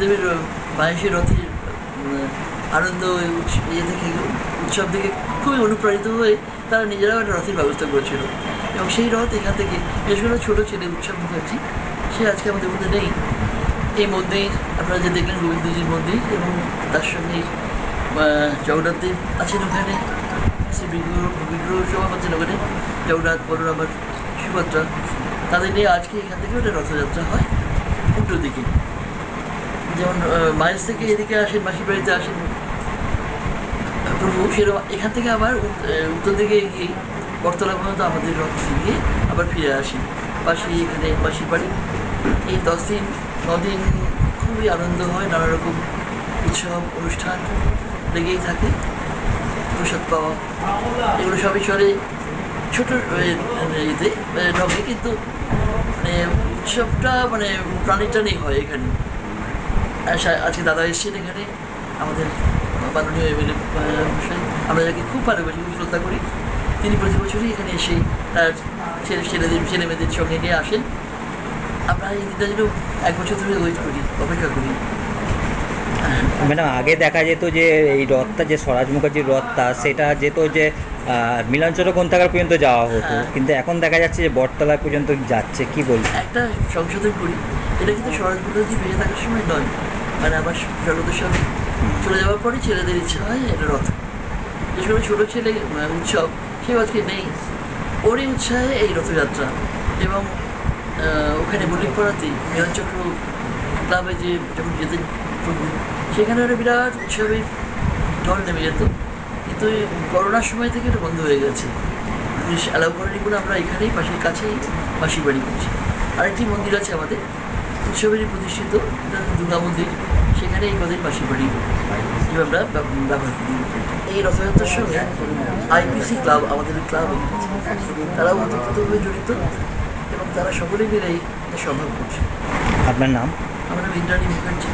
জগন্নাথদেবের বাইশের রথের আনন্দ ইয়ে দেখে উৎসব দেখে খুবই অনুপ্রাণিত হয়ে তারা নিজেরাও একটা রথের ব্যবস্থা করেছিল এবং সেই রথ এখান থেকে বিশেষ করে ছোটো ছেলে উৎসব মুখার্জি সে আজকে আমাদের মধ্যে নেই। এই মন্দির আপনারা যে দেখলেন গোবিন্দজির মন্দির এবং তার সঙ্গে জগন্নাথদেব আছেন ওখানে, শ্রী বিগ্রহ সভা আছেন ওখানে, জগন্নাথ বলরাম সুভদ্রা, তাদের নিয়ে আজকে এখান থেকে ওটা রথযাত্রা হয় উল্টো দিকে। যেমন মাইলস থেকে এদিকে আসেন, মাসির বাড়িতে আসেন প্রভু, সেরকম এখান থেকে আবার উত্তর দিকে এগিয়ে বটতলা পর্যন্ত আমাদের রথ ফিরিয়ে আবার ফিরে আসি পাশেই এখানে মাসির বাড়ি। এই 10 দিন 9 দিন খুবই আনন্দ হয়, নানা রকম উৎসব অনুষ্ঠান লেগেই থাকে, প্রসাদ পাওয়া এগুলো সবই চলে ছোটো ইয়েতে ঢঙ্গে, কিন্তু মানে উৎসবটা মানে প্রাণীর টানেই হয় এখানে। আজকে দাদা এসেছেন এখানে, আমাদের মাননীয় এমএলএ মশাই, আমরা যাকে খুব ভালোবাসি, খুব শ্রদ্ধা করি, তিনি প্রতি বছরই এখানে এসে তার ছেলে মেয়েদের সঙ্গে নিয়ে আসেন। আমরা এই দিনটা যেন 1 বছর ধরে ওয়েট করি, অপেক্ষা করি। ম্যাডাম, আগে দেখা যেত যে এই রথটা, যে স্বরাজ মুখার্জির রথটা, সেটা যেত যে মিলনচক্র গ্রন্থাগার পর্যন্ত যাওয়া হতো, কিন্তু এখন দেখা যাচ্ছে যে বটতলা পর্যন্ত যাচ্ছে, কি বলবো? একটা সংশোধন করি, এটা কিন্তু স্বরাজ মুখার্জি বেঁচে থাকার সময় নয়, মানে আমার জগতের সঙ্গে চলে যাওয়ার পরে ছেলেদের ইচ্ছা হয় এটা রথ, যে সময় ছোটো ছেলে উৎসব সে আজকে নেই, ওরই উৎসাহে এই রথযাত্রা। এবং ওখানে মল্লিকপাড়াতে মিলনচক্র ক্লাবে যে যখন যেতেন প্রভু, সেখানে একটা বিরাট উৎসবের ঢল নেমে যেত, কিন্তু করোনার সময় থেকে এটা বন্ধ হয়ে গেছে, পুলিশ অ্যালাউ করেনি বলে আমরা এখানেই পাশের কাছেই মাসির বাড়ি করছি। আরেকটি মন্দির আছে আমাদের উৎসবেরই প্রতিষ্ঠিত, এটা দুর্গা মন্দির, সেখানে এই কদিন মাসির বাড়ি আমরা ব্যবহার করি। এই রথযাত্রার সঙ্গে আইপিসি ক্লাব, আমাদের ক্লাব তারাও ওতপ্রোতভাবে জড়িত এবং তারা সকলে মিলেই সম্ভব করছে। আপনার নাম? আমার নাম ইন্দ্রাণী মুখার্জি।